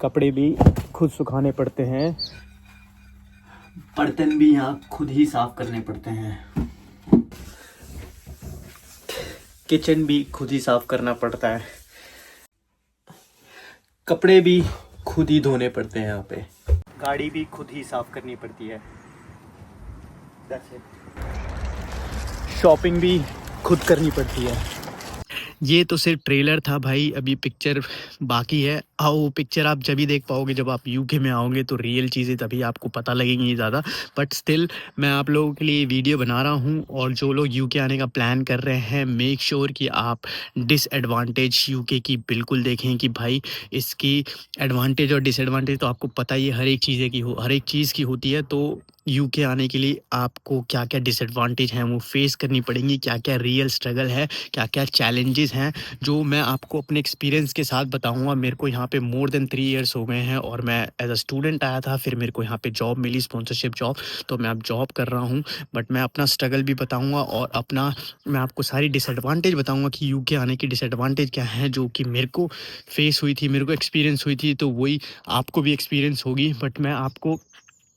कपड़े भी खुद सुखाने पड़ते हैं, बर्तन भी यहाँ खुद ही साफ करने पड़ते हैं, किचन भी खुद ही साफ करना पड़ता है, कपड़े भी खुद ही धोने पड़ते हैं, यहाँ पे गाड़ी भी खुद ही साफ करनी पड़ती है, शॉपिंग भी खुद करनी पड़ती है। ये तो सिर्फ ट्रेलर था भाई, अभी पिक्चर बाकी है। वो पिक्चर आप जब भी देख पाओगे जब आप यूके में आओगे, तो रियल चीज़ें तभी आपको पता लगेंगी ज़्यादा। बट स्टिल मैं आप लोगों के लिए वीडियो बना रहा हूँ, और जो लोग यूके आने का प्लान कर रहे हैं, मेक श्योर कि आप डिसएडवांटेज यूके की बिल्कुल देखें कि भाई इसकी एडवांटेज और डिसएडवांटेज तो आपको पता ही है, हर एक चीज़ की होती है। तो यूके आने के लिए आपको क्या क्या डिसएडवांटेज हैं वो फेस करनी पड़ेंगी, क्या क्या रियल स्ट्रगल है, क्या क्या चैलेंजेस हैं, जो मैं आपको अपने एक्सपीरियंस के साथ बताऊंगा। मेरे को यहाँ पे मोर देन 3 इयर्स हो गए हैं, और मैं एज अ स्टूडेंट आया था, फिर मेरे को यहाँ पे जॉब मिली, स्पॉन्सरशिप जॉब, तो मैं अब जॉब कर रहा हूँ। बट मैं अपना स्ट्रगल भी बताऊँगा, और मैं आपको सारी डिसएडवांटेज बताऊँगा कि यूके आने की डिसएडवांटेज क्या है, जो कि मेरे को फेस हुई थी, मेरे को एक्सपीरियंस हुई थी, तो वही आपको भी एक्सपीरियंस होगी। बट मैं आपको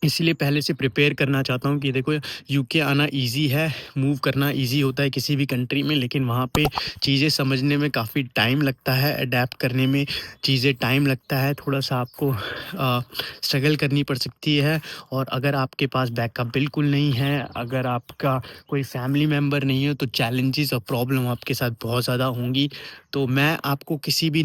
इसलिए पहले से प्रिपेयर करना चाहता हूँ कि देखो, यूके आना इजी है, मूव करना इजी होता है किसी भी कंट्री में, लेकिन वहाँ पे चीज़ें समझने में काफ़ी टाइम लगता है, अडेप्ट करने में चीज़ें टाइम लगता है, थोड़ा सा आपको स्ट्रगल करनी पड़ सकती है। और अगर आपके पास बैकअप बिल्कुल नहीं है, अगर आपका कोई फैमिली मेम्बर नहीं है, तो चैलेंजेस और प्रॉब्लम आपके साथ बहुत ज़्यादा होंगी। तो मैं आपको किसी भी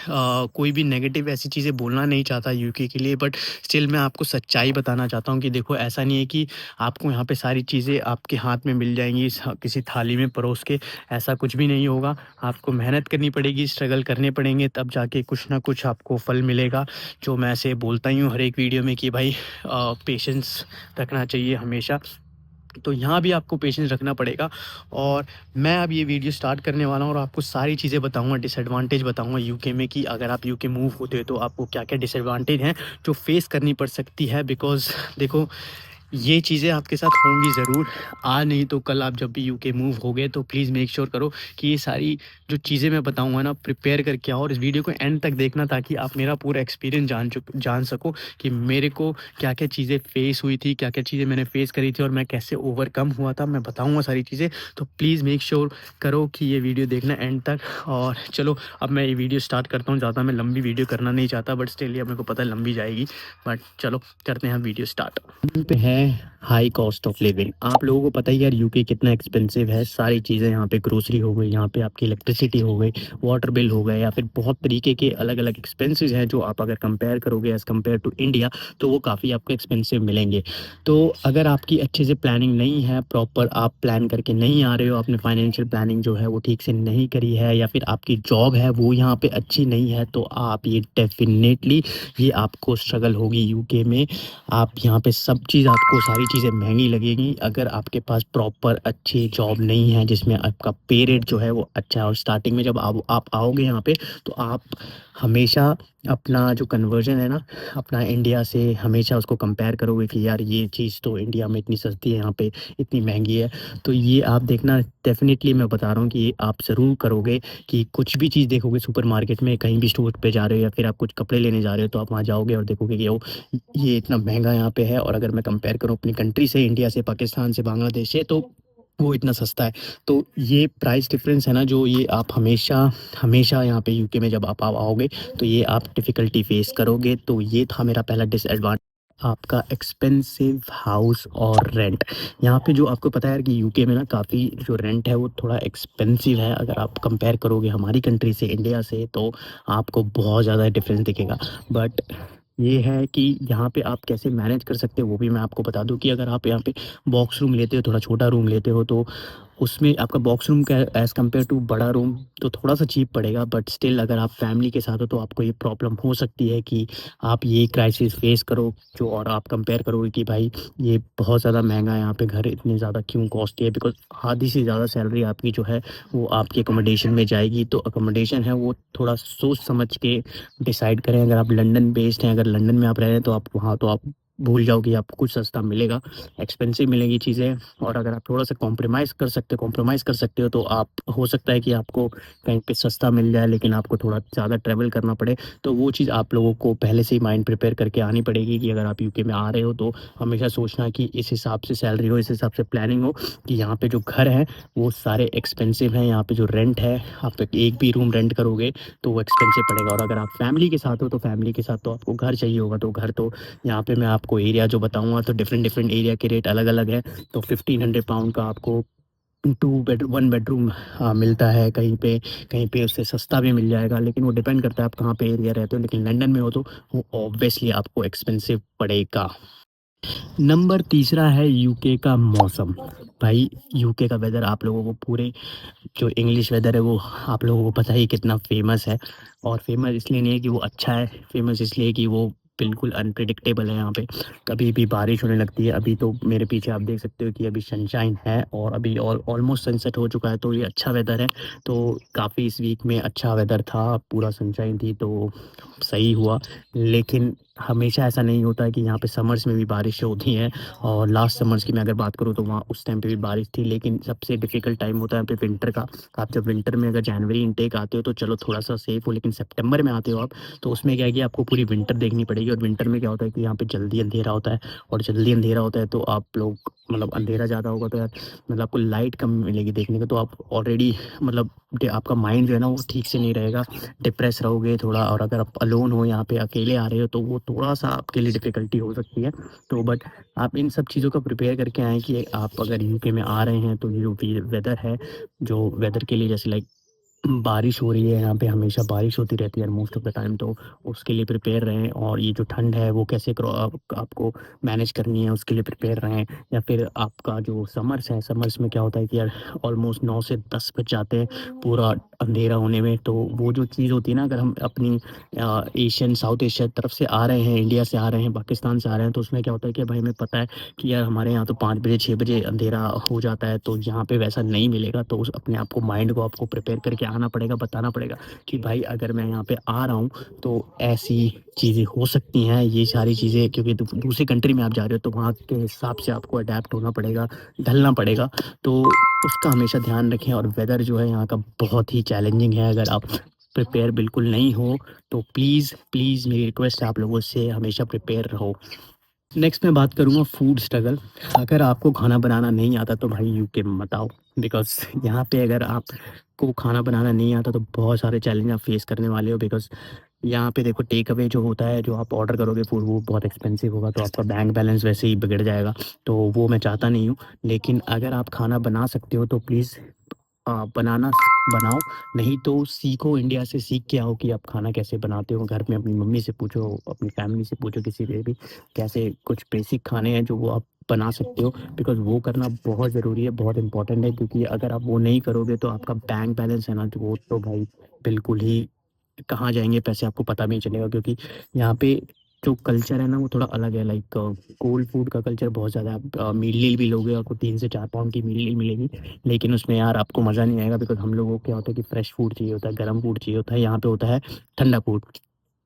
कोई भी नेगेटिव ऐसी चीज़ें बोलना नहीं चाहता यूके के लिए, बट स्टिल मैं आपको सच्चाई बताना चाहता हूँ कि देखो, ऐसा नहीं है कि आपको यहाँ पे सारी चीज़ें आपके हाथ में मिल जाएंगी किसी थाली में परोस के, ऐसा कुछ भी नहीं होगा। आपको मेहनत करनी पड़ेगी, स्ट्रगल करने पड़ेंगे, तब जाके कुछ ना कुछ आपको फल मिलेगा। जो मैं ऐसे बोलता ही हूँ हर एक वीडियो में कि भाई पेशेंस रखना चाहिए हमेशा, तो यहाँ भी आपको पेशेंस रखना पड़ेगा। और मैं अब ये वीडियो स्टार्ट करने वाला हूँ, और आपको सारी चीज़ें बताऊँगा, डिसएडवांटेज बताऊँगा यूके में, कि अगर आप यूके मूव होते हो तो आपको क्या क्या डिसएडवांटेज हैं जो फेस करनी पड़ सकती है। बिकॉज़ देखो, ये चीज़ें आपके साथ होंगी ज़रूर, आज नहीं तो कल आप जब भी यूके मूव हो गए, तो प्लीज़ मेक श्योर करो कि ये सारी जो चीज़ें मैं बताऊंगा ना, प्रिपेयर करके आओ, और इस वीडियो को एंड तक देखना, ताकि आप मेरा पूरा एक्सपीरियंस जान सको कि मेरे को क्या क्या चीज़ें फेस हुई थी, क्या क्या चीज़ें मैंने फेस करी थी, और मैं कैसे ओवरकम हुआ था, मैं बताऊँगा सारी चीज़ें। तो प्लीज़ मेक श्योर करो कि ये वीडियो देखना एंड तक। और चलो, अब मैं ये वीडियो स्टार्ट करता हूँ। ज़्यादा मैं लंबी वीडियो करना नहीं चाहता, बट स्टिल ये मेरे को पता है लंबी जाएगी, बट चलो करते हैं वीडियो स्टार्ट। पे है हाई कॉस्ट ऑफ लिविंग। आप लोगों को पता ही यार यूके कितना एक्सपेंसिव है, सारी चीज़ें यहाँ पे, ग्रोसरी हो गई, यहाँ पे आपकी इलेक्ट्रिसिटी हो गई, वाटर बिल हो गए, या फिर बहुत तरीके के अलग अलग एक्सपेंसेस हैं, जो आप अगर कंपेयर करोगे एज़ कम्पेयर टू इंडिया, तो वो काफ़ी आपको एक्सपेंसिव मिलेंगे। तो अगर आपकी अच्छे से प्लानिंग नहीं है, प्रॉपर आप प्लान करके नहीं आ रहे हो, आपने फाइनेंशियल प्लानिंग जो है वो ठीक से नहीं करी है, या फिर आपकी जॉब है वो यहाँ पे अच्छी नहीं है, तो आप ये डेफिनेटली ये आपको स्ट्रगल होगी यूके में। आप यहाँ पे सब चीज़, आपको सारी चीज़ें महंगी लगेगी अगर आपके पास प्रॉपर अच्छी जॉब नहीं है, जिसमें आपका पे रेट जो है वो अच्छा है। और स्टार्टिंग में जब आप आओगे यहाँ पे, तो आप हमेशा अपना जो कन्वर्जन है ना, अपना इंडिया से हमेशा उसको कंपेयर करोगे कि यार ये चीज़ तो इंडिया में इतनी सस्ती है, यहाँ पे इतनी महंगी है। तो ये आप देखना, डेफिनेटली मैं बता रहा हूँ कि ये आप ज़रूर करोगे, कि कुछ भी चीज़ देखोगे सुपरमार्केट में, कहीं भी स्टोर पे जा रहे हो, या फिर आप कुछ कपड़े लेने जा रहे हो, तो आप वहाँ जाओगे और देखोगे कि ये इतना महंगा यहाँ पे है। और अगर मैं कंपेयर करूँ अपनी कंट्री से, इंडिया से, पाकिस्तान से, बांग्लादेश से, तो वो इतना सस्ता है। तो ये प्राइस डिफरेंस है ना, जो ये आप हमेशा हमेशा यहाँ पे यूके में जब आप आओगे, तो ये आप डिफ़िकल्टी फेस करोगे। तो ये था मेरा पहला डिसएडवांटेज, आपका एक्सपेंसिव हाउस और रेंट। यहाँ पे जो आपको पता है यार कि यूके में ना काफ़ी जो रेंट है वो थोड़ा एक्सपेंसिव है, अगर आप कंपेयर करोगे हमारी कंट्री से, इंडिया से, तो आपको बहुत ज़्यादा डिफरेंस दिखेगा। बट ये है कि यहाँ पे आप कैसे मैनेज कर सकते हो वो भी मैं आपको बता दूँ, कि अगर आप यहाँ पे बॉक्स रूम लेते हो, थोड़ा छोटा रूम लेते हो, तो उसमें आपका बॉक्स रूम का एज़ कम्पेयर टू बड़ा रूम तो थोड़ा सा चीप पड़ेगा। बट स्टिल अगर आप फैमिली के साथ हो, तो आपको ये प्रॉब्लम हो सकती है कि आप ये क्राइसिस फेस करो, जो और आप कंपेयर करोगे कि भाई ये बहुत ज़्यादा महंगा है, यहाँ पे घर इतने ज़्यादा क्यों कॉस्टली है। बिकॉज आधी से ज़्यादा सैलरी आपकी जो है वो आपकी अकोमोडेशन में जाएगी। तो अकोमोडेशन है वो थोड़ा सोच समझ के डिसाइड करें। अगर आप लंदन बेस्ड हैं, अगर लंदन में आप रह रहे हैं, तो आप वहाँ तो आप भूल जाओ कि आपको कुछ सस्ता मिलेगा, एक्सपेंसिव मिलेंगी चीज़ें। और अगर आप थोड़ा सा कॉम्प्रोमाइज़ कर सकते हो तो आप, हो सकता है कि आपको कहीं पे सस्ता मिल जाए लेकिन आपको थोड़ा ज़्यादा ट्रैवल करना पड़े। तो वो चीज़ आप लोगों को पहले से ही माइंड प्रिपेयर करके आनी पड़ेगी कि अगर आप यूके में आ रहे हो तो हमेशा सोचना कि इस हिसाब से सैलरी हो, इस हिसाब से प्लानिंग हो कि यहाँ पे जो घर हैं वो सारे एक्सपेंसिव हैं, यहाँ पे जो रेंट है, आप एक भी रूम रेंट करोगे तो वो एक्सपेंसिव पड़ेगा। और अगर आप फैमिली के साथ हो तो फैमिली के साथ तो आपको घर चाहिए होगा, तो घर तो यहाँ पे मैं आपको एरिया जो बताऊंगा तो डिफरेंट डिफरेंट एरिया के रेट अलग अलग है। तो 1500 पाउंड का आपको वन बेडरूम मिलता है कहीं पे उससे सस्ता भी मिल जाएगा, लेकिन वो डिपेंड करता है आप कहाँ पे एरिया रहते हो। लेकिन लंदन में हो तो वो ऑब्वियसली आपको एक्सपेंसिव पड़ेगा। नंबर तीसरा है यूके का मौसम। भाई यूके का वेदर आप लोगों को पूरे, जो इंग्लिश वेदर है वो आप लोगों को पता ही कितना फेमस है। और फेमस इसलिए नहीं है कि वो अच्छा है, फेमस इसलिए कि वो बिल्कुल अनप्रिडिक्टेबल है। यहाँ पे कभी भी बारिश होने लगती है। अभी तो मेरे पीछे आप देख सकते हो कि अभी सनशाइन है और अभी ऑलमोस्ट सनसेट हो चुका है, तो ये अच्छा वेदर है। तो काफ़ी इस वीक में अच्छा वेदर था, पूरा सनशाइन थी तो सही हुआ। लेकिन हमेशा ऐसा नहीं होता है कि यहाँ पे समर्स में भी बारिश होती है। और लास्ट समर्स की मैं अगर बात करूँ तो वहाँ उस टाइम पे भी बारिश थी, लेकिन सबसे डिफ़िकल्ट टाइम होता है यहाँ पे विंटर का। आप जब विंटर में अगर जनवरी इनटेक आते हो तो चलो थोड़ा सा सेफ हो, लेकिन सितंबर में आते हो आप तो उसमें क्या है कि आपको पूरी विंटर देखनी पड़ेगी। और विंटर में क्या होता है कि यहाँ पे जल्दी अंधेरा होता है, और जल्दी अंधेरा होता है तो आप लोग, मतलब अंधेरा ज़्यादा होगा तो यार मतलब आपको लाइट कम मिलेगी देखने को, तो आप ऑलरेडी मतलब आपका माइंड जो है ना वो ठीक से नहीं रहेगा, डिप्रेस रहोगे थोड़ा। और अगर आप अलोन हो यहाँ पे अकेले आ रहे हो तो वो थोड़ा सा आपके लिए डिफ़िकल्टी हो सकती है। तो बट आप इन सब चीज़ों का प्रिपेयर करके आएँ कि आप अगर यूके में आ रहे हैं तो ये जो वेदर है, जो वेदर के लिए जैसे लाइक बारिश हो रही है यहाँ पे, हमेशा बारिश होती रहती है मोस्ट ऑफ द टाइम, तो उसके लिए प्रिपेयर रहें। और ये जो ठंड है वो कैसे आपको मैनेज करनी है उसके लिए प्रिपेयर रहें। या फिर आपका जो समर्स है, समर्स में क्या होता है कि यार ऑलमोस्ट 9 से 10 बज जाते हैं पूरा अंधेरा होने में। तो वो जो चीज़ होती है ना, अगर हम अपनी एशियन साउथ एशिया तरफ से आ रहे हैं, इंडिया से आ रहे हैं, पाकिस्तान से आ रहे हैं, तो उसमें क्या होता है कि भाई हमें पता है कि यार हमारे यहाँ तो 5 बजे 6 बजे अंधेरा हो जाता है, तो यहाँ पे वैसा नहीं मिलेगा। तो उस अपने आप को, माइंड को आपको प्रिपेयर करके आना पड़ेगा, बताना पड़ेगा कि भाई अगर मैं यहाँ पे आ रहा हूँ तो ऐसी चीज़ें हो सकती हैं, ये सारी चीज़ें, क्योंकि दूसरी कंट्री में आप जा रहे हो तो वहाँ के हिसाब से आपको अडेप्ट होना पड़ेगा, ढलना पड़ेगा। तो उसका हमेशा ध्यान रखें। और वेदर जो है यहाँ का बहुत ही चैलेंजिंग है, अगर आप प्रिपेयर बिल्कुल नहीं हो तो प्लीज़ प्लीज़ मेरी रिक्वेस्ट है आप लोगों से, हमेशा प्रिपेयर रहो। नेक्स्ट मैं बात करूँगा फूड स्ट्रगल। अगर आपको खाना बनाना नहीं आता तो भाई यूके मत आओ, बिकॉज़ यहाँ पे अगर आपको खाना बनाना नहीं आता तो बहुत सारे चैलेंज आप फेस करने वाले हो। बिकॉज़ यहाँ पे देखो, टेक अवे जो होता है, जो आप ऑर्डर करोगे फूड, वो बहुत एक्सपेंसिव होगा, तो आपका बैंक बैलेंस वैसे ही बिगड़ जाएगा। तो वो मैं चाहता नहीं हूँ। लेकिन अगर आप खाना बना सकते हो तो प्लीज़ बनाना बनाओ, नहीं तो सीखो, इंडिया से सीख के आओ कि आप खाना कैसे बनाते हो। घर में अपनी मम्मी से पूछो, अपनी फैमिली से पूछो, किसी से भी, कैसे कुछ बेसिक खाने हैं जो वो आप बना सकते हो। बिकॉज़ वो करना बहुत ज़रूरी है, बहुत इंपॉर्टेंट है, क्योंकि अगर आप वो नहीं करोगे तो आपका बैंक बैलेंस है ना, तो वो तो भाई बिल्कुल ही कहाँ जाएँगे पैसे आपको पता भी नहीं चलेगा। क्योंकि यहाँ पे जो कल्चर है ना वो थोड़ा अलग है, लाइक कोल्ड फूड का कल्चर बहुत ज़्यादा है। आप मील मील भी लोगे आपको 3 से 4 पाउंड की मील मिलेगी, लेकिन उसमें यार आपको मज़ा नहीं आएगा। बिकॉज़ हम लोगों को क्या होता है कि फ्रेश फूड चाहिए होता है, गर्म फूड चाहिए होता है, यहाँ पे होता है ठंडा फूड।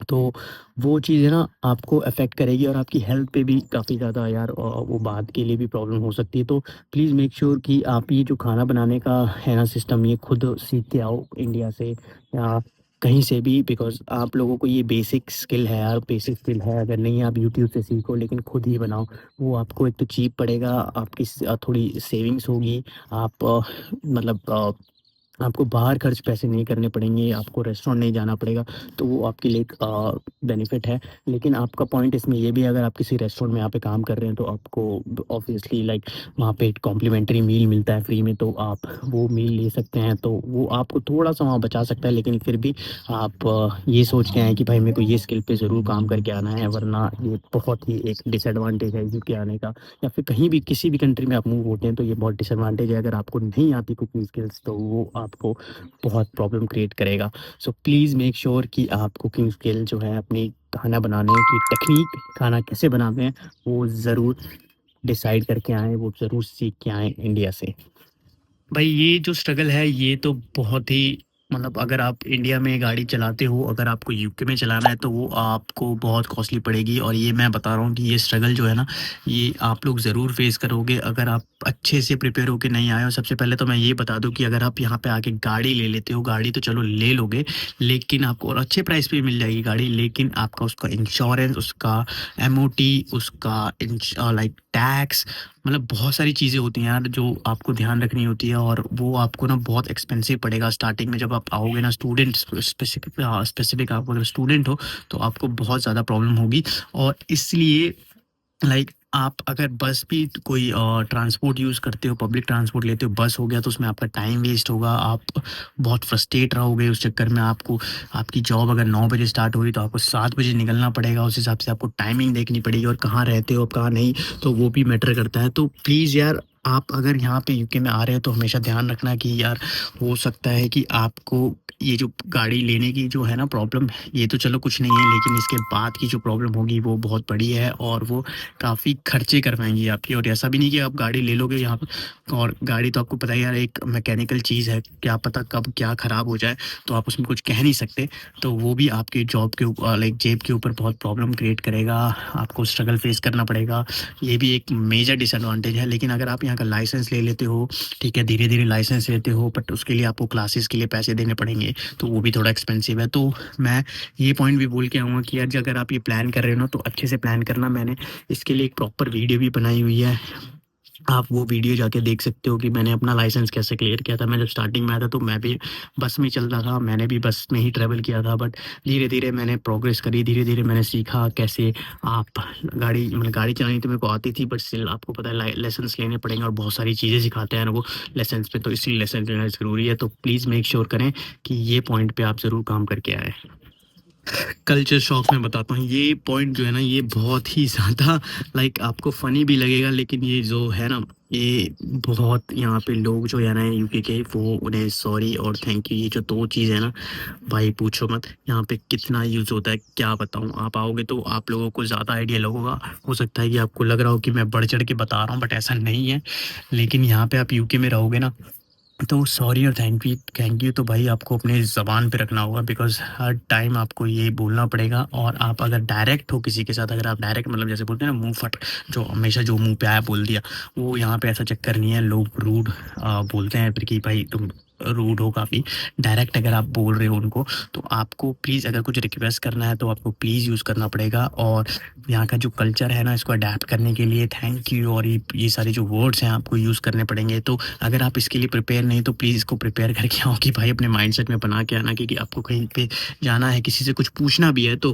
तो वो चीज़ें ना आपको अफ़ेक्ट करेगी और आपकी हेल्थ पे भी काफ़ी ज़्यादा यार वो बाद के लिए भी प्रॉब्लम हो सकती है। तो प्लीज़ मेक श्योर कि आप ये जो खाना बनाने का है ना सिस्टम, ये खुद सीख के आओ इंडिया से या कहीं से भी। बिकॉज़ आप लोगों को ये बेसिक स्किल है यार, बेसिक स्किल है। अगर नहीं आप यूट्यूब से सीखो, लेकिन खुद ही बनाओ। वो आपको एक तो चीप पड़ेगा, आपकी थोड़ी सेविंग्स होगी। आप मतलब आपको बाहर खर्च पैसे नहीं करने पड़ेंगे, आपको रेस्टोरेंट नहीं जाना पड़ेगा, तो वो आपके लिए एक बेनिफिट है। लेकिन आपका पॉइंट इसमें ये भी है, अगर आप किसी रेस्टोरेंट में यहाँ पे काम कर रहे हैं तो आपको ऑब्वियसली लाइक वहाँ पे एक कॉम्प्लीमेंट्री मील मिलता है फ्री में, तो आप वो मील ले सकते हैं, तो वो आपको थोड़ा सा वहाँ बचा सकता है। लेकिन फिर भी आप ये सोच के आएँ कि भाई मेरे को ये स्किल पे ज़रूर काम करके आना है, वरना ये बहुत ही एक डिसएडवांटेज है यूके आने का। या फिर कहीं भी किसी भी कंट्री में आप मूव होते हैं तो ये बहुत डिसएडवांटेज है, अगर आपको नहीं आती कुकिंग स्किल्स तो वो आपको बहुत प्रॉब्लम क्रिएट करेगा। सो प्लीज़ मेक श्योर कि आप कुकिंग स्किल जो है अपनी, खाना बनाने की टेक्निक, खाना कैसे बनाते हैं, वो ज़रूर डिसाइड करके आएँ, वो ज़रूर सीख के आएँ इंडिया से। भाई ये जो स्ट्रगल है ये तो बहुत ही मतलब अगर आप इंडिया में गाड़ी चलाते हो, अगर आपको यूके में चलाना है तो वो आपको बहुत कॉस्टली पड़ेगी। और ये मैं बता रहा हूँ कि ये स्ट्रगल जो है ना, ये आप लोग ज़रूर फेस करोगे अगर आप अच्छे से प्रिपेयर होके नहीं आए हो। सबसे पहले तो मैं ये बता दूँ कि अगर आप यहाँ पे आके गाड़ी ले लेते हो, गाड़ी तो चलो ले लोगे, लेकिन आपको और अच्छे प्राइस पे मिल जाएगी गाड़ी, लेकिन आपका उसका इंश्योरेंस, उसका एमओटी, उसका लाइक टैक्स, मतलब बहुत सारी चीज़ें होती हैं यार जो आपको ध्यान रखनी होती है, और वो आपको ना बहुत एक्सपेंसिव पड़ेगा स्टार्टिंग में जब आप आओगे ना। स्टूडेंट स्पेसिफिक आप अगर स्टूडेंट हो तो आपको बहुत ज़्यादा प्रॉब्लम होगी। और इसलिए लाइक आप अगर बस भी कोई ट्रांसपोर्ट यूज़ करते हो, पब्लिक ट्रांसपोर्ट लेते हो, बस हो गया, तो उसमें आपका टाइम वेस्ट होगा, आप बहुत फ्रस्ट्रेट रहोगे उस चक्कर में। आपको आपकी जॉब अगर 9 बजे स्टार्ट हुई तो आपको 7 बजे निकलना पड़ेगा, उस हिसाब से आपको टाइमिंग देखनी पड़ेगी, और कहाँ रहते हो, कहाँ नहीं, तो वो भी मैटर करता है। तो प्लीज़ यार, आप अगर यहाँ पे यूके में आ रहे हो तो हमेशा ध्यान रखना कि यार हो सकता है कि आपको ये जो गाड़ी लेने की जो है ना प्रॉब्लम, ये तो चलो कुछ नहीं है, लेकिन इसके बाद की जो प्रॉब्लम होगी वो बहुत बड़ी है, और वो काफ़ी खर्चे करवाएँगी आपके। और ऐसा भी नहीं कि आप गाड़ी ले लोगे यहाँ पे, और गाड़ी तो आपको पता ही है यार, एक मैकेनिकल चीज़ है, क्या पता कब क्या ख़राब हो जाए, तो आप उसमें कुछ कह नहीं सकते। तो वो भी आपकी जॉब के ऊपर, लाइक जेब के ऊपर बहुत प्रॉब्लम क्रिएट करेगा, आपको स्ट्रगल फेस करना पड़ेगा। ये भी एक मेजर डिसएडवांटेज है। लेकिन अगर आप यहाँ का लाइसेंस ले लेते हो, ठीक है, धीरे-धीरे लाइसेंस लेते हो, बट उसके लिए आपको क्लासेस के लिए पैसे देने पड़ेंगे, तो वो भी थोड़ा एक्सपेंसिव है। तो मैं ये पॉइंट भी बोल के आऊँगा कि यार अगर आप ये प्लान कर रहे हो ना, तो अच्छे से प्लान करना। मैंने इसके लिए एक प्रॉपर वीडियो भी बनाई हुई है, आप वो वीडियो जाके देख सकते हो कि मैंने अपना लाइसेंस कैसे क्लियर किया था। मैं जब स्टार्टिंग में आया था तो मैं भी बस में चलता था, मैंने भी बस में ही ट्रैवल किया था, बट धीरे धीरे मैंने प्रोग्रेस करी, धीरे धीरे मैंने सीखा कैसे आप गाड़ी, मतलब गाड़ी चलानी तो मेरे को आती थी, बट स्टिल आपको पता है लाइसेंस लेने पड़ेंगे, और बहुत सारी चीज़ें सिखाते हैं ना वो लाइसेंस पे, तो इसलिए लाइसेंस लेना ज़रूरी है। तो प्लीज़ मेक श्योर करें कि ये पॉइंट पे आप ज़रूर काम करके आए। कल्चर शॉक मैं बताता हूँ, ये पॉइंट जो है ना, ये बहुत ही ज़्यादा लाइक आपको फ़नी भी लगेगा, लेकिन ये जो है ना, ये बहुत यहाँ पे लोग जो है ना यूके के, वो उन्हें सॉरी और थैंक यू, ये जो 2 चीज़ है ना भाई पूछो मत, यहाँ पे कितना यूज़ होता है क्या बताऊँ। आप आओगे तो आप लोगों को ज़्यादा आइडिया लगेगा, हो सकता है कि आपको लग रहा हो कि मैं बढ़ चढ़ के बता रहा हूँ, बट ऐसा नहीं है। लेकिन यहाँ पे आप यूके में रहोगे ना, तो सॉरी और थैंक यू तो भाई आपको अपने ज़बान पे रखना होगा, बिकॉज़ हर टाइम आपको ये बोलना पड़ेगा। और आप अगर डायरेक्ट हो किसी के साथ, अगर आप डायरेक्ट मतलब जैसे बोलते हैं ना मुँह फट, जो हमेशा जो मुँह पे आया बोल दिया, वो यहाँ पे ऐसा चक्कर नहीं है। लोग रूड बोलते हैं फिर कि भाई तुम रूड हो काफ़ी। डायरेक्ट अगर आप बोल रहे हो उनको, तो आपको प्लीज़ अगर कुछ रिक्वेस्ट करना है तो आपको प्लीज़ यूज़ करना पड़ेगा। और यहाँ का जो कल्चर है ना, इसको अडैप्ट करने के लिए थैंक यू और ये सारे जो वर्ड्स हैं आपको यूज़ करने पड़ेंगे। तो अगर आप इसके लिए प्रिपेयर नहीं, तो प्लीज़ इसको प्रिपेयर करके आओ कि भाई अपने माइंडसेट में बना के आना, क्योंकि आपको कहीं पे जाना है, किसी से कुछ पूछना भी है, तो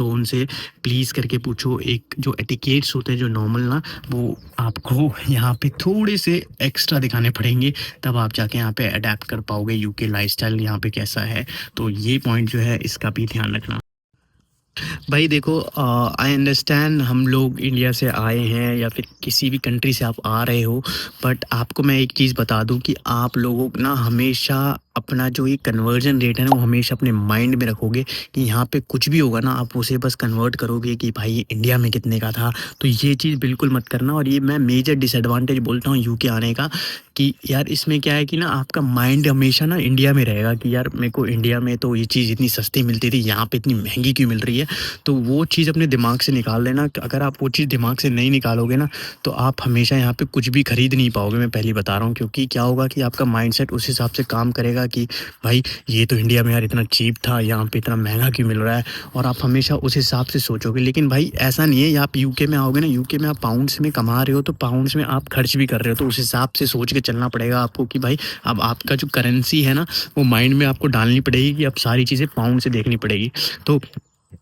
उनसे प्लीज़ करके पूछो। एक जो एटिकेट्स होते हैं जो नॉर्मल ना, वो आपको यहाँ पे थोड़े से एक्स्ट्रा दिखाने पड़ेंगे, तब आप जाके यहाँ पे अडैप्ट कर पाओगे यूके लाइफ़स्टाइल यहाँ पे कैसा है। तो ये पॉइंट जो है इसका भी ध्यान रखना। भाई देखो, आई अंडरस्टैंड हम लोग इंडिया से आए हैं या फिर किसी भी कंट्री से आप आ रहे हो, बट आपको मैं एक चीज़ बता दूं कि आप लोगों को ना हमेशा अपना जो ये कन्वर्जन रेट है ना, वो हमेशा अपने माइंड में रखोगे कि यहाँ पे कुछ भी होगा ना, आप उसे बस कन्वर्ट करोगे कि भाई ये इंडिया में कितने का था। तो ये चीज़ बिल्कुल मत करना, और ये मैं मेजर डिसएडवांटेज बोलता हूँ यूके आने का, कि यार इसमें क्या है कि ना आपका माइंड हमेशा ना इंडिया में रहेगा कि यार मेरे को इंडिया में तो ये चीज़ इतनी सस्ती मिलती थी, यहाँ पे इतनी महंगी क्यों मिल रही है। तो वो चीज़ अपने दिमाग से निकाल देना। अगर आप वो चीज़ दिमाग से नहीं निकालोगे ना, तो आप हमेशा यहाँ पे कुछ भी खरीद नहीं पाओगे, मैं पहले बता रहा हूँ। क्योंकि क्या होगा कि आपका माइंडसेट उस हिसाब से काम करेगा कि भाई ये तो इंडिया में यार इतना चीप था, यहाँ पे इतना महंगा क्यों मिल रहा है, और आप हमेशा उस हिसाब से सोचोगे। लेकिन भाई ऐसा नहीं है, आप यूके में आओगे ना, यूके में आप पाउंड्स में कमा रहे हो, तो पाउंड्स में आप खर्च भी कर रहे हो, तो उस हिसाब से सोच के चलना पड़ेगा आपको कि भाई अब आपका जो करेंसी है ना, वो माइंड में आपको डालनी पड़ेगी कि अब सारी चीज़ें पाउंड से देखनी पड़ेगी। तो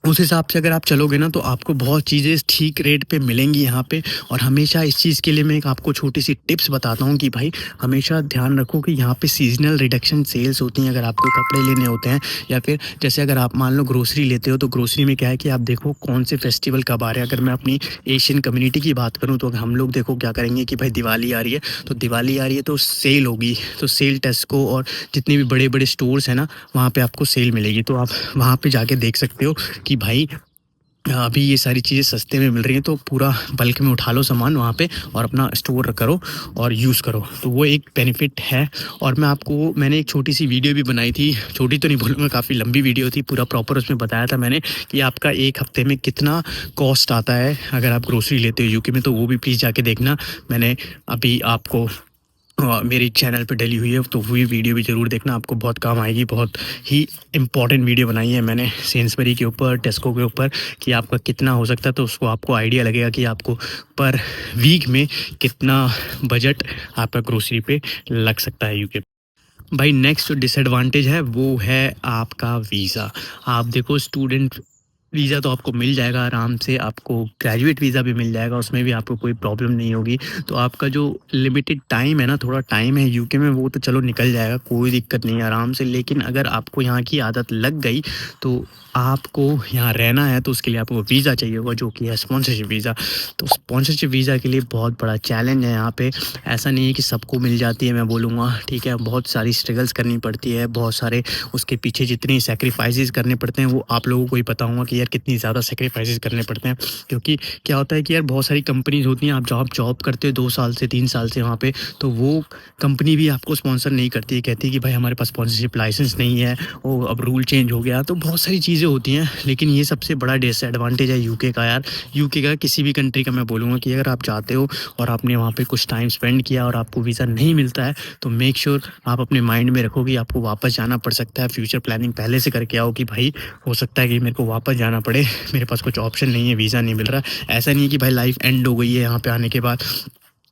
उस हिसाब से अगर आप चलोगे ना, तो आपको बहुत चीज़ें ठीक रेट पे मिलेंगी यहाँ पे। और हमेशा इस चीज़ के लिए मैं एक आपको छोटी सी टिप्स बताता हूँ कि भाई हमेशा ध्यान रखो कि यहाँ पे सीजनल रिडक्शन सेल्स होती हैं। अगर आपको कपड़े लेने होते हैं, या फिर जैसे अगर आप मान लो ग्रोसरी लेते हो, तो ग्रोसरी में क्या है कि आप देखो कौन से फेस्टिवल कब आ रहे हैं। अगर मैं अपनी एशियन कम्युनिटी की बात करूँ, तो हम लोग देखो क्या करेंगे कि भाई दिवाली आ रही है, तो दिवाली आ रही है तो सेल होगी, तो सेल टेस्को और जितने भी बड़े बड़े स्टोर्स हैं ना, वहाँ पे आपको सेल मिलेगी। तो आप वहाँ पे जाके देख सकते हो कि भाई अभी ये सारी चीज़ें सस्ते में मिल रही हैं, तो पूरा बल्क में उठा लो सामान वहाँ पे और अपना स्टोर करो और यूज़ करो, तो वो एक बेनिफिट है। और मैंने एक छोटी सी वीडियो भी बनाई थी, छोटी तो नहीं बोलूँगा, काफ़ी लंबी वीडियो थी, पूरा प्रॉपर उसमें बताया था मैंने कि आपका एक हफ्ते में कितना कॉस्ट आता है अगर आप ग्रोसरी लेते हो यूके में, तो वो भी प्लीज़ जाके देखना। मैंने अभी आपको मेरे चैनल पे डली हुई है, तो वही वीडियो भी ज़रूर देखना, आपको बहुत काम आएगी। बहुत ही इम्पॉर्टेंट वीडियो बनाई है मैंने सेन्सबरी के ऊपर, टेस्को के ऊपर, कि आपका कितना हो सकता है, तो उसको आपको आइडिया लगेगा कि आपको पर वीक में कितना बजट आपका ग्रोसरी पे लग सकता है यूके। भाई नेक्स्ट जो डिसएडवांटेज है वो है आपका वीज़ा। आप देखो, स्टूडेंट वीज़ा तो आपको मिल जाएगा आराम से, आपको ग्रेजुएट वीज़ा भी मिल जाएगा, उसमें भी आपको कोई प्रॉब्लम नहीं होगी। तो आपका जो लिमिटेड टाइम है ना, थोड़ा टाइम है यूके में, वो तो चलो निकल जाएगा, कोई दिक्कत नहीं है, आराम से। लेकिन अगर आपको यहाँ की आदत लग गई तो आपको यहाँ रहना है, तो उसके लिए आपको वीज़ा चाहिए होगा, जो कि है स्पॉन्सरशिप वीज़ा। तो स्पॉन्सरशिप वीज़ा के लिए बहुत बड़ा चैलेंज है यहाँ पे। ऐसा नहीं है कि सबको मिल जाती है, मैं बोलूँगा, ठीक है, बहुत सारी स्ट्रगल्स करनी पड़ती है, बहुत सारे उसके पीछे जितनी सैक्रिफाइसेस करने पड़ते हैं वो आप लोगों को ही पता होगा कि यार कितनी ज़्यादा सैक्रिफाइसेस करने पड़ते हैं। क्योंकि क्या होता है कि यार बहुत सारी कंपनीज़ होती हैं, आप जॉब करते हो 2 साल से 3 साल से वहाँ पे, तो वो कंपनी भी आपको स्पॉन्सर नहीं करती है, कहती है कि भाई हमारे पास स्पॉन्सरशिप लाइसेंस नहीं है, वो अब रूल चेंज हो गया, तो बहुत सारी चीज़ें होती हैं। लेकिन ये सबसे बड़ा डिसएडवांटेज है यूके का यार, यूके का, किसी भी कंट्री का मैं बोलूँगा, कि अगर आप जाते हो और आपने वहाँ पे कुछ टाइम स्पेंड किया और आपको वीज़ा नहीं मिलता है, तो मेक श्योर आप अपने माइंड में रखो कि आपको वापस जाना पड़ सकता है। फ्यूचर प्लानिंग पहले से करके आओ कि भाई हो सकता है कि मेरे को वापस जाना पड़े, मेरे पास कुछ ऑप्शन नहीं है, वीज़ा नहीं मिल रहा। ऐसा नहीं है कि भाई लाइफ एंड हो गई है यहाँ पे आने के बाद,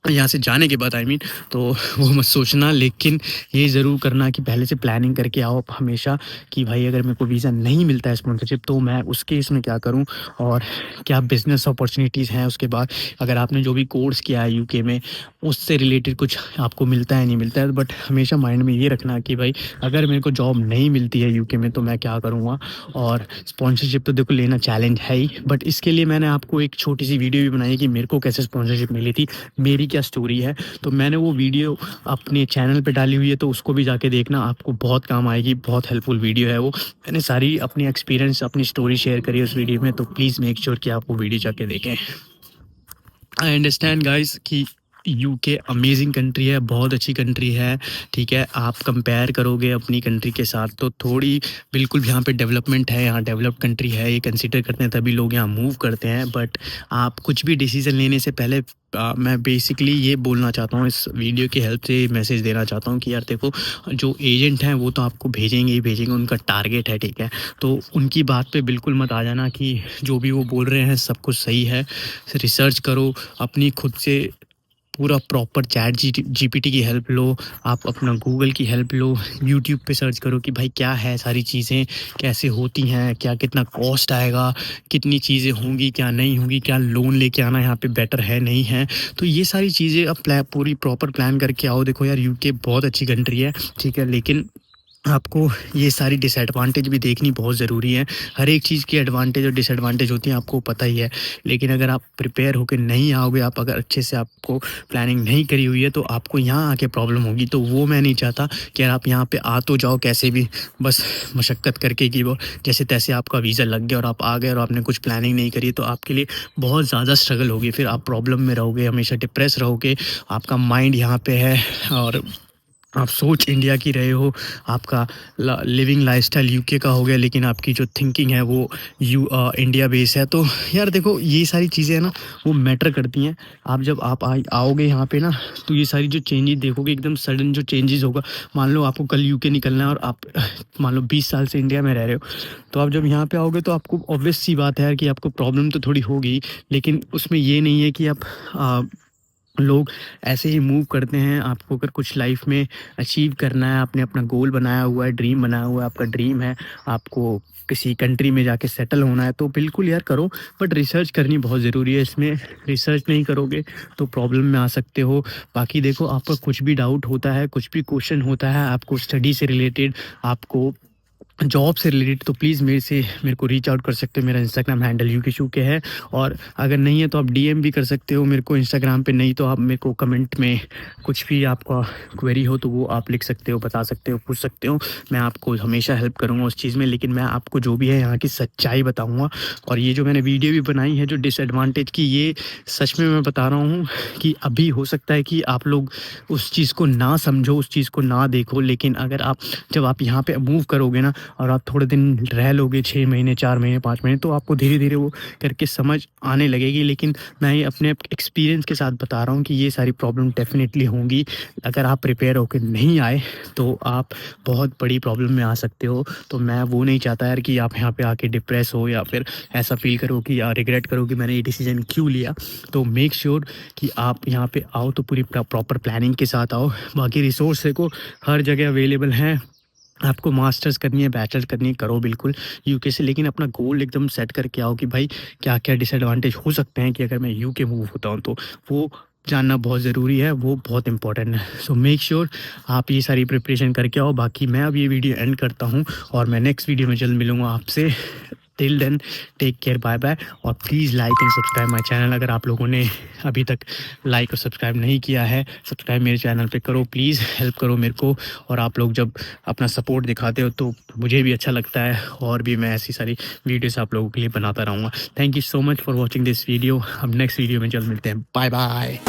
यहाँ से जाने के बाद, आई मीन, तो वो मत सोचना। लेकिन ये ज़रूर करना कि पहले से प्लानिंग करके आओ हमेशा, कि भाई अगर मेरे को वीज़ा नहीं मिलता है स्पॉन्सरशिप, तो मैं उस केस में क्या करूं, और क्या बिज़नेस अपॉर्चुनिटीज़ हैं। उसके बाद अगर आपने जो भी कोर्स किया है यूके में, उससे रिलेटेड कुछ आपको मिलता है नहीं मिलता है, बट हमेशा माइंड में ये रखना कि भाई अगर मेरे को जॉब नहीं मिलती है यूके में, तो मैं क्या करूँगा। और स्पॉन्सरशिप तो देखो लेना चैलेंज है ही, बट इसके लिए मैंने आपको एक छोटी सी वीडियो भी बनाई है कि मेरे को कैसे स्पॉन्सरशिप मिली थी, मेरी क्या स्टोरी है। तो मैंने वो वीडियो अपने चैनल पे डाली हुई है, तो उसको भी जाके देखना, आपको बहुत काम आएगी, बहुत हेल्पफुल वीडियो है वो। मैंने सारी अपनी एक्सपीरियंस, अपनी स्टोरी शेयर करी है उस वीडियो में, तो प्लीज़ मेक श्योर कि आप वो वीडियो जाके देखें। आई अंडरस्टैंड गाइस कि यूके अमेजिंग कंट्री है, बहुत अच्छी कंट्री है, ठीक है। आप कंपेयर करोगे अपनी कंट्री के साथ तो थोड़ी बिल्कुल यहाँ पे डेवलपमेंट है, यहाँ डेवलप्ड कंट्री है, ये कंसिडर करते हैं तभी लोग यहाँ मूव करते हैं। बट आप कुछ भी डिसीज़न लेने से पहले मैं बेसिकली ये बोलना चाहता हूँ, इस वीडियो की हेल्प से मैसेज देना चाहता हूँ कि यार देखो, जो एजेंट हैं वो तो आपको भेजेंगे ही भेजेंगे, उनका टारगेट है, ठीक है। तो उनकी बात पे बिल्कुल मत आ जाना कि जो भी वो बोल रहे हैं सब कुछ सही है। रिसर्च करो, अपनी खुद से पूरा प्रॉपर चैट जीपीटी की हेल्प लो, आप अपना गूगल की हेल्प लो, यूट्यूब पे सर्च करो कि भाई क्या है, सारी चीज़ें कैसे होती हैं, क्या कितना कॉस्ट आएगा, कितनी चीज़ें होंगी, क्या नहीं होंगी, क्या लोन लेके आना यहाँ पे बेटर है नहीं है। तो ये सारी चीज़ें अब पूरी प्रॉपर प्लान करके आओ। देखो यार, यूके बहुत अच्छी कंट्री है, ठीक है, लेकिन आपको ये सारी डिसएडवांटेज भी देखनी बहुत ज़रूरी है। हर एक चीज़ की एडवांटेज और डिसएडवांटेज होती है, आपको पता ही है। लेकिन अगर आप प्रिपेयर होकर नहीं आओगे, आप अगर अच्छे से आपको प्लानिंग नहीं करी हुई है, तो आपको यहाँ आके प्रॉब्लम होगी। तो वो मैं नहीं चाहता कि यार आप यहाँ पे आ तो जाओ कैसे भी, बस मशक्क़त करके कि वो जैसे तैसे आपका वीज़ा लग गया और आप आ गए और आपने कुछ प्लानिंग नहीं करी, तो आपके लिए बहुत ज़्यादा स्ट्रगल होगी। फिर आप प्रॉब्लम में रहोगे, हमेशा डिप्रेस रहोगे, आपका माइंड यहाँ पे है और आप सोच इंडिया की रहे हो, आपका लिविंग लाइफस्टाइल यूके का हो गया, लेकिन आपकी जो थिंकिंग है वो इंडिया बेस है। तो यार देखो, ये सारी चीज़ें हैं ना, वो मैटर करती हैं। आप जब आओगे यहाँ पे ना, तो ये सारी जो चेंजेस देखोगे, एकदम सडन जो चेंजेस होगा। मान लो आपको कल यूके निकलना है और आप मान लो 20 साल से इंडिया में रह रहे हो, तो आप जब यहाँ पे आओगे तो आपको ऑब्वियस सी बात है यार कि आपको प्रॉब्लम तो थोड़ी होगी। लेकिन उसमें ये नहीं है कि आप लोग ऐसे ही मूव करते हैं। आपको अगर कुछ लाइफ में अचीव करना है, आपने अपना गोल बनाया हुआ है, ड्रीम बनाया हुआ है, आपका ड्रीम है आपको किसी कंट्री में जाके सेटल होना है, तो बिल्कुल यार करो। बट रिसर्च करनी बहुत ज़रूरी है इसमें। रिसर्च नहीं करोगे तो प्रॉब्लम में आ सकते हो। बाकी देखो, आपका कुछ भी डाउट होता है, कुछ भी क्वेश्चन होता है आपको स्टडी से रिलेटेड, आपको जॉब से रिलेटेड तो प्लीज़ मेरे को रीच आउट कर सकते हो। मेरा इंस्टाग्राम हैंडल यूकेशूके है, और अगर नहीं है तो आप डीएम भी कर सकते हो मेरे को इंस्टाग्राम पे, नहीं तो आप मेरे को कमेंट में कुछ भी आपका क्वेरी हो तो वो आप लिख सकते हो, बता सकते हो, पूछ सकते हो। मैं आपको हमेशा हेल्प करूँगा उस चीज़ में, लेकिन मैं आपको जो भी है यहाँ की सच्चाई बताऊँगा। और ये जो मैंने वीडियो भी बनाई है जो डिसएडवांटेज की, ये सच में मैं बता रहा हूँ कि अभी हो सकता है कि आप लोग उस चीज़ को ना समझो, उस चीज़ को ना देखो, लेकिन अगर आप जब आप यहाँ पे मूव करोगे ना और आप थोड़े दिन रह लोगे, 6 महीने, 4 महीने, 5 महीने, तो आपको धीरे-धीरे वो करके समझ आने लगेगी। लेकिन मैं ये अपने एक्सपीरियंस के साथ बता रहा हूँ कि ये सारी प्रॉब्लम डेफ़िनेटली होंगी। अगर आप प्रिपेयर होके नहीं आए, तो आप बहुत बड़ी प्रॉब्लम में आ सकते हो। तो मैं वो नहीं चाहता यार कि आप यहाँ पे आके डिप्रेस हो या फिर ऐसा फ़ील करो कि या रिग्रेट करो कि मैंने ये डिसीज़न क्यों लिया। तो मेक श्योर कि आप यहाँ पे आओ तो पूरी प्रॉपर प्लानिंग के साथ आओ। बाकी रिसोर्स देखो हर जगह अवेलेबल हैं। आपको मास्टर्स करनी है, बैचलर्स करनी है, करो बिल्कुल यूके से, लेकिन अपना गोल एकदम सेट करके आओ कि भाई क्या-क्या डिसएडवांटेज हो सकते हैं कि अगर मैं यूके मूव होता हूँ तो। वो जानना बहुत ज़रूरी है, वो बहुत इम्पोर्टेंट है। सो मेक श्योर आप ये सारी प्रिपरेशन करके आओ। बाकी मैं अब ये वीडियो एंड करता हूँ और मैं नेक्स्ट वीडियो में जल्द मिलूँगा आपसे। Till then take care, bye bye. और please like and subscribe my channel. अगर आप लोगों ने अभी तक लाइक और सब्सक्राइब नहीं किया है, सब्सक्राइब मेरे चैनल पे करो प्लीज़, हेल्प करो मेरे को। और आप लोग जब अपना सपोर्ट दिखाते हो तो मुझे भी अच्छा लगता है, और भी मैं ऐसी सारी वीडियोस आप लोगों के लिए बनाता रहूँगा। Thank you so much for watching this video. अब नेक्स्ट वीडियो में जल्द मिलते हैं। Bye bye.